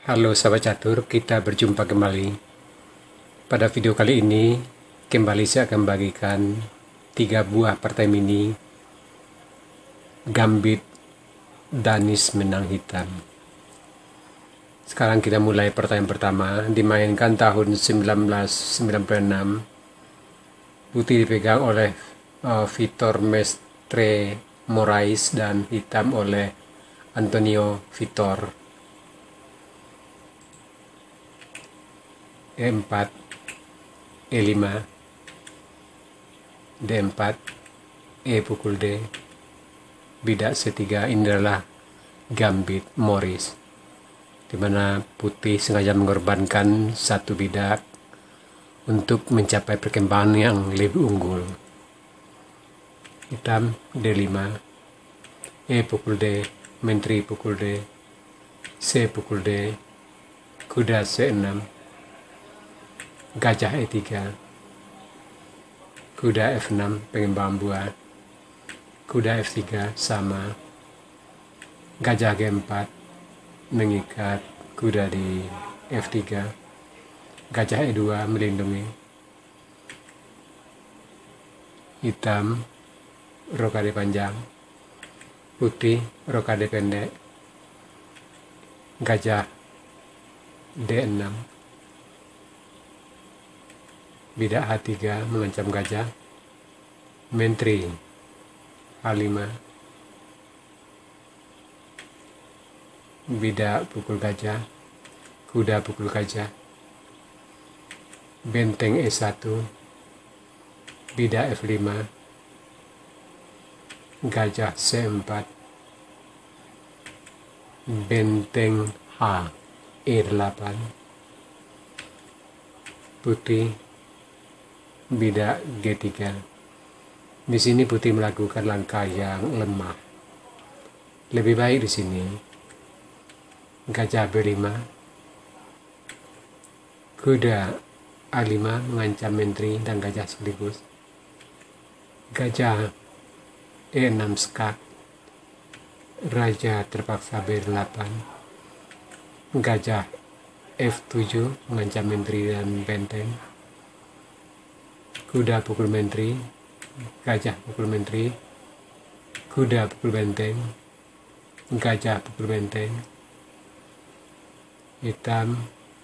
Halo sahabat catur, kita berjumpa kembali. Pada video kali ini, kembali saya akan bagikan 3 buah partai mini Gambit Danis Menang Hitam. Sekarang kita mulai pertanyaan pertama, dimainkan tahun 1996. Putih dipegang oleh Vitor Mestre Morais dan hitam oleh Antonio Vitor. E4, E5, D4, E pukul D, bidak C3. Ini adalah Gambit Morris, di mana putih sengaja mengorbankan satu bidak untuk mencapai perkembangan yang lebih unggul. Hitam D5, E pukul D, menteri pukul D, C pukul D, kuda C6, gajah E3, kuda F6 pengembangan buah, kuda F3 sama, gajah G4 mengikat kuda di F3, gajah E2 melindungi, hitam rokade panjang, putih rokade pendek, gajah D6, bidak H3 mengancam gajah, menteri H5, bidak pukul gajah, kuda pukul gajah, benteng E1, bidak F5, gajah C4, benteng H E8, putih bidak G3. Di sini putih melakukan langkah yang lemah. Lebih baik di sini gajah B5, kuda A5 mengancam menteri dan gajah sekaligus, gajah E6 skak, raja terpaksa B8, gajah F7 mengancam menteri dan benteng, kuda pukul menteri, gajah pukul menteri, kuda pukul benteng, gajah pukul benteng, hitam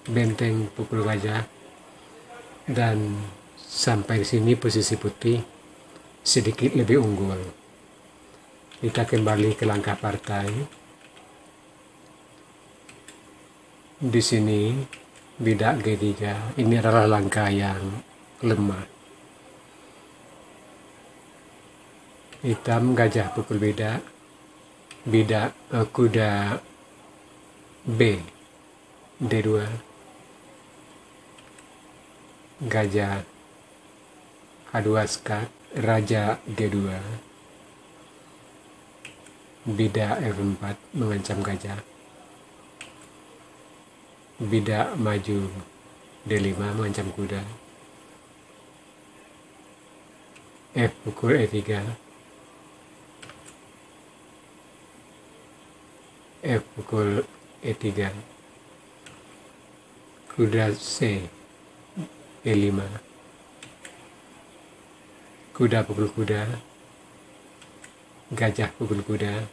benteng pukul gajah. Dan sampai sini posisi putih sedikit lebih unggul. Kita kembali ke langkah partai. Di sini bidak G3, ini adalah langkah yang lemah. Hitam gajah pukul bidak, kuda B D2, gajah H2 skak, raja G2, bidak F4 mengancam gajah, bidak maju D5 mengancam kuda, F pukul E3, F pukul E3, kuda C E5, kuda pukul kuda, gajah pukul kuda,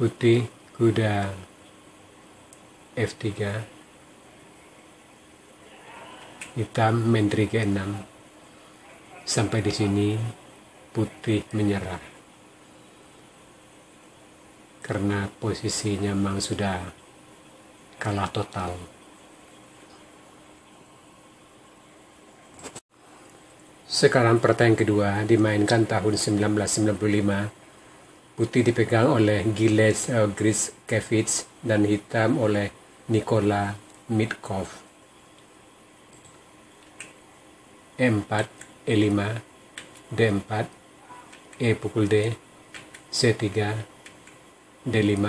putih kuda F3, hitam menteri G6. Sampai di sini putih menyerah karena posisinya memang sudah kalah total. Sekarang pertanyaan kedua, dimainkan tahun 1995. Putih dipegang oleh Gilles Griskevich dan hitam oleh Nikola Mitkov. E4, E5, D4, E pukul D, C3, D5,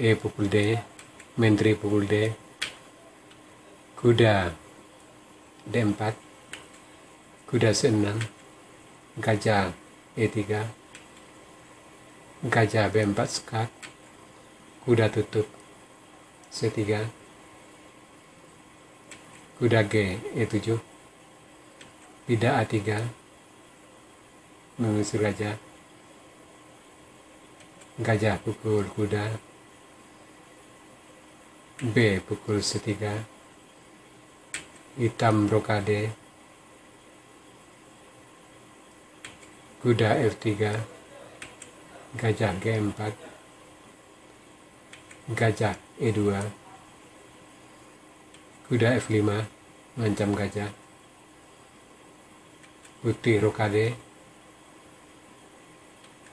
E pukul D, menteri pukul D, kuda D4, kuda C6, gajah E3, gajah B4 skak, kuda tutup C3, kuda G E7, bidak A3 mengusir gajah, gajah pukul kuda, B pukul C3, hitam rokade, kuda F3, gajah G4, gajah E2, kuda F5 mengancam gajah, putih rokade,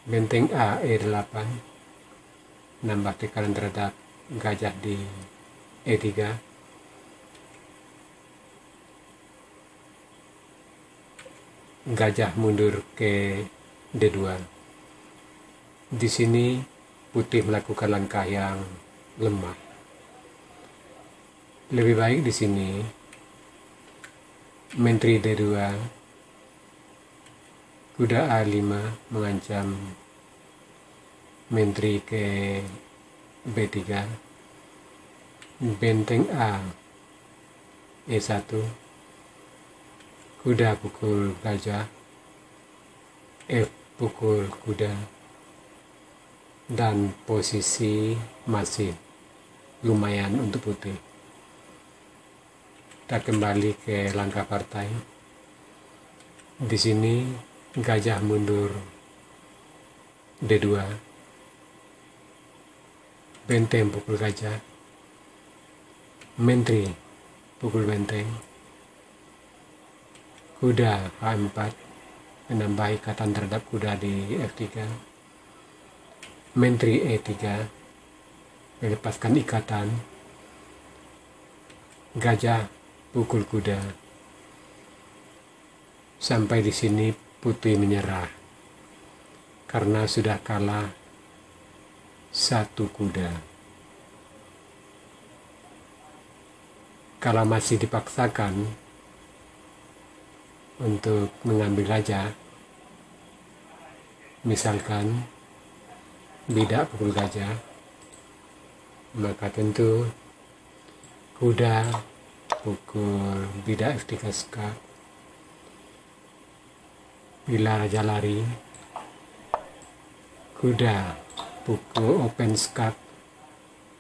benteng A E8 nambah tekanan terhadap gajah di E3, gajah mundur ke D2. Di sini putih melakukan langkah yang lemah. Lebih baik di sini menteri D2, kuda A5 mengancam menteri ke B3, benteng A E1, kuda pukul gajah, F pukul kuda, dan posisi masih lumayan untuk putih. Kita kembali ke langkah partai. Di sini gajah mundur D2, benteng pukul gajah, menteri pukul benteng, kuda A4 menambah ikatan terhadap kuda di F3, menteri E3 melepaskan ikatan, gajah pukul kuda. Sampai di sini putih menyerah karena sudah kalah satu kuda. Kalau masih dipaksakan untuk mengambil gajah, misalkan bidak pukul gajah, maka tentu kuda pukul bidak F3 skak. Bila raja lari, kuda pukul open skak,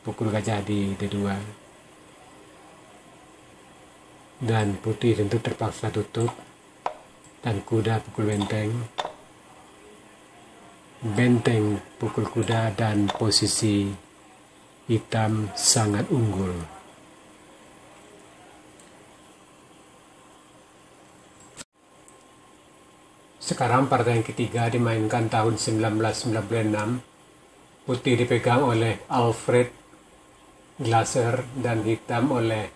pukul gajah di D2, dan putih tentu terpaksa tutup, dan kuda pukul benteng, benteng pukul kuda, dan posisi hitam sangat unggul. Sekarang partai yang ketiga dimainkan tahun 1996. Putih dipegang oleh Alfred Glaser dan hitam oleh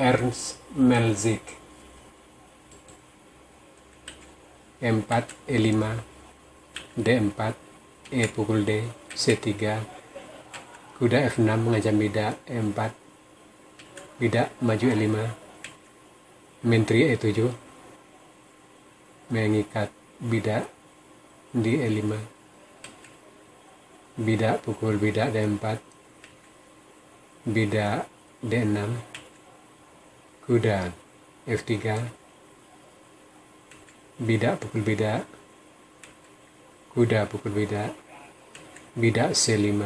Ernst Melzik. E4, E5, D4, E pukul D, C3, kuda F6 mengancam bidak, E4, bidak maju E5, menteri E7 mengikat bidak di E5, bidak pukul bidak D4, bidak D6, kuda F3, bidak pukul bidak, kuda pukul bidak, bidak C5,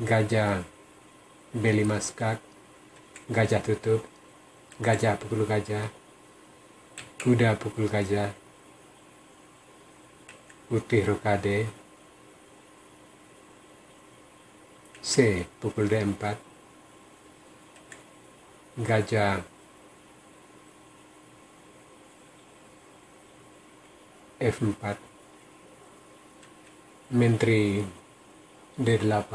gajah B5 skak, gajah tutup, gajah pukul gajah, kuda pukul gajah, putih rokade, C pukul D4, gajah F4, menteri D8,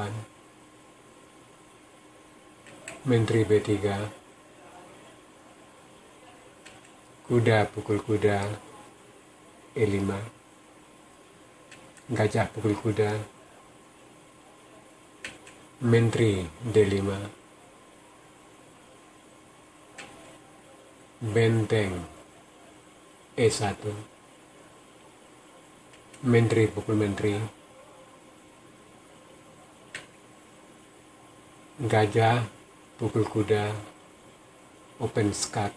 menteri B3, kuda pukul kuda E5, gajah pukul kuda, menteri D5, benteng E1, menteri pukul menteri, gajah, pukul kuda, open skak.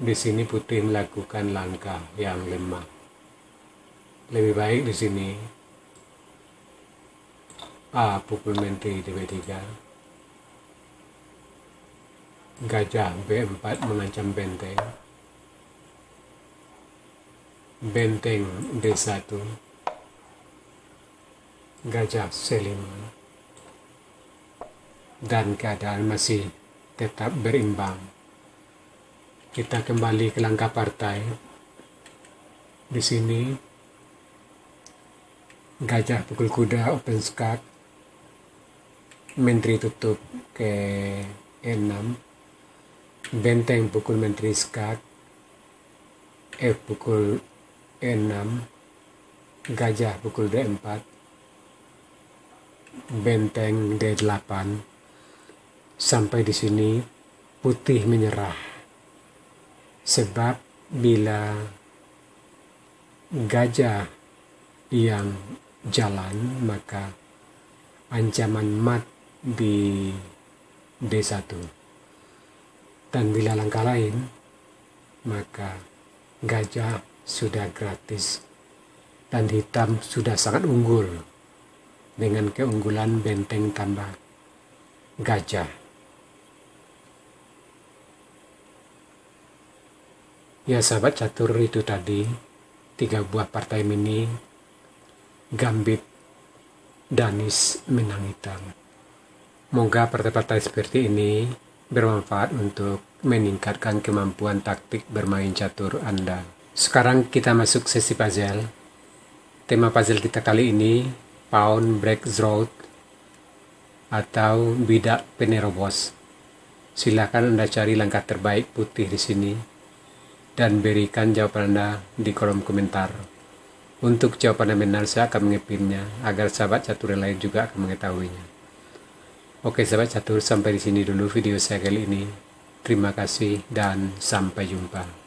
Di sini putih melakukan langkah yang lemah. Lebih baik di sini A pukul menteri DB3. Gajah B4 mengancam benteng. Benteng D1. Gajah C5. Dan keadaan masih tetap berimbang. Kita kembali ke langkah partai. Di sini gajah pukul kuda open skak. Menteri tutup ke E6. Benteng pukul menteri skak. F pukul E6. Gajah pukul D4. Benteng D8. Sampai di sini putih menyerah. Sebab bila gajah yang jalan, maka ancaman mat di D1. Dan bila langkah lain, maka gajah sudah gratis dan hitam sudah sangat unggul dengan keunggulan benteng tambah gajah. Ya sahabat catur, itu tadi 3 buah partai mini Gambit Danis menang hitam. Moga partai-partai seperti ini bermanfaat untuk meningkatkan kemampuan taktik bermain catur Anda. Sekarang kita masuk sesi puzzle. Tema puzzle kita kali ini Pawn Break Road atau bidak penerobos. Silakan Anda cari langkah terbaik putih di sini dan berikan jawaban Anda di kolom komentar. Untuk jawaban yang benar saya akan mengepinnya agar sahabat catur yang lain juga akan mengetahuinya. Oke sahabat catur, sampai di sini dulu video saya kali ini. Terima kasih dan sampai jumpa.